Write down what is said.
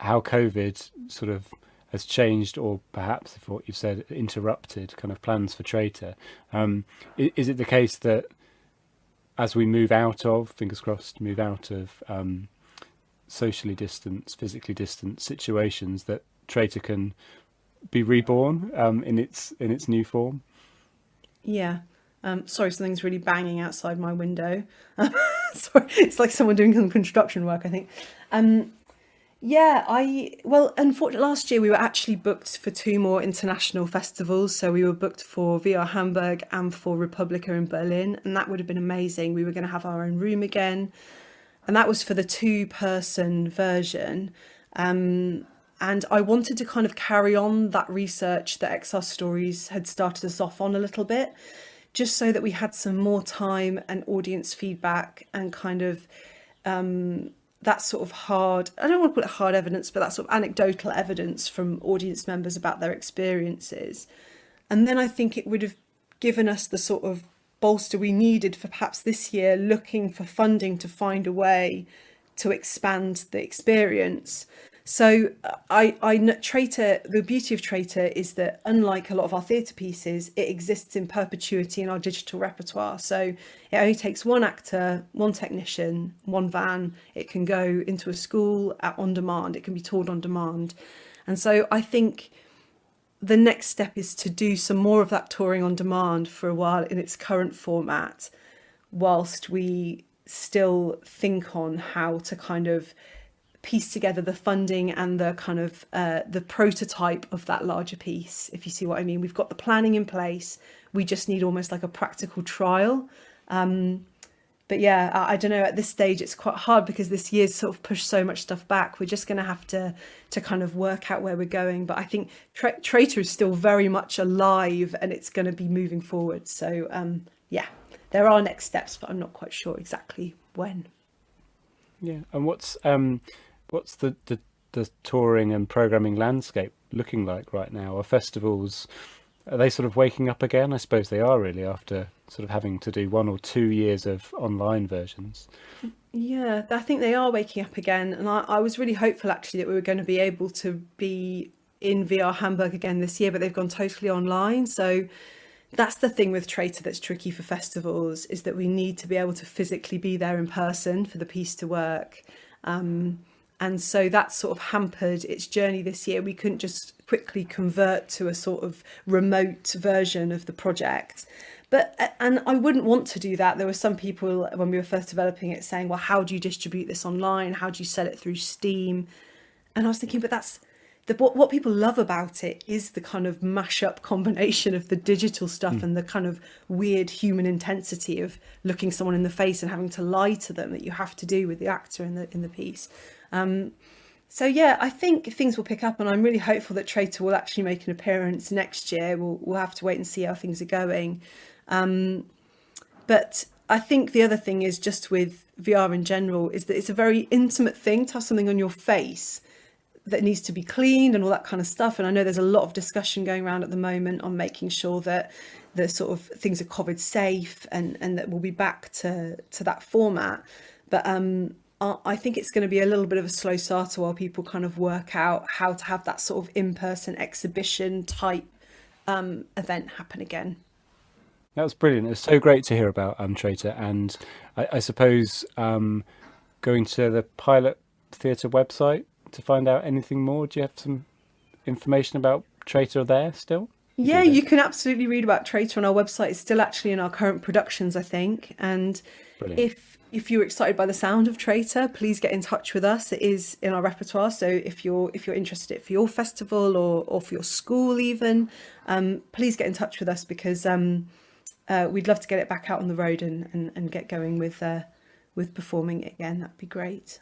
how COVID sort of has changed, or perhaps if what you've said interrupted kind of plans for Traitor. Is it the case that as we move out of, fingers crossed, move out of socially distanced, physically distant situations, that Traitor can be reborn in its new form? Yeah. Sorry, something's really banging outside my window. Sorry, it's like someone doing some construction work, I think. Um, yeah, well, unfortunately, last year we were actually booked for two more international festivals. So we were booked for VR Hamburg and for Republica in Berlin, and that would have been amazing. We were going to have our own room again, and that was for the two-person version. And I wanted to kind of carry on that research that XR Stories had started us off on a little bit, just so that we had some more time and audience feedback and kind of that sort of hard, I don't want to call it hard evidence, but that sort of anecdotal evidence from audience members about their experiences. And then I think it would have given us the sort of bolster we needed for perhaps this year, looking for funding to find a way to expand the experience. So Traitor, the beauty of Traitor is that unlike a lot of our theatre pieces, it exists in perpetuity in our digital repertoire. So it only takes one actor, one technician, one van. It can go into a school on demand. It can be toured on demand. And so I think the next step is to do some more of that touring on demand for a while in its current format, whilst we still think on how to kind of piece together the funding and the kind of the prototype of that larger piece, if you see what I mean. We've got the planning in place. We just need almost like a practical trial. But yeah, I don't know, at this stage it's quite hard because this year's sort of pushed so much stuff back. We're just going to have to kind of work out where we're going. But I think Traitor is still very much alive and it's going to be moving forward. So yeah, there are next steps, but I'm not quite sure exactly when. Yeah, and what's the touring and programming landscape looking like right now? Are festivals, are they sort of waking up again? I suppose they are, really, after sort of having to do 1 or 2 years of online versions. Yeah, I think they are waking up again. And I was really hopeful actually that we were going to be able to be in VR Hamburg again this year, but they've gone totally online. So that's the thing with Traitor that's tricky for festivals, is that we need to be able to physically be there in person for the piece to work. And so that sort of hampered its journey this year. We couldn't just quickly convert to a sort of remote version of the project. But and I wouldn't want to do that. There were some people when we were first developing it saying, well, how do you distribute this online? How do you sell it through Steam? And I was thinking, but that's what people love about it is the kind of mash-up combination of the digital stuff Mm. and the kind of weird human intensity of looking someone in the face and having to lie to them that you have to do with the actor in the piece. So yeah, I think things will pick up, and I'm really hopeful that Traitor will actually make an appearance next year. We'll have to wait and see how things are going. But I think the other thing is just with VR in general is that it's a very intimate thing to have something on your face that needs to be cleaned and all that kind of stuff. And I know there's a lot of discussion going around at the moment on making sure that the sort of things are COVID safe and that we'll be back to that format. But I think it's going to be a little bit of a slow starter while people kind of work out how to have that sort of in-person exhibition type event happen again. That was brilliant. It was so great to hear about Traitor, and I suppose going to the Pilot Theatre website to find out anything more. Do you have some information about Traitor there still? You Yeah, do, don't you you? can absolutely read about Traitor on our website. It's still actually in our current productions, I think. And Brilliant. if you're excited by the sound of Traitor, please get in touch with us. It is in our repertoire. So if you're interested for your festival or for your school even, please get in touch with us because we'd love to get it back out on the road and get going with performing it again. That'd be great.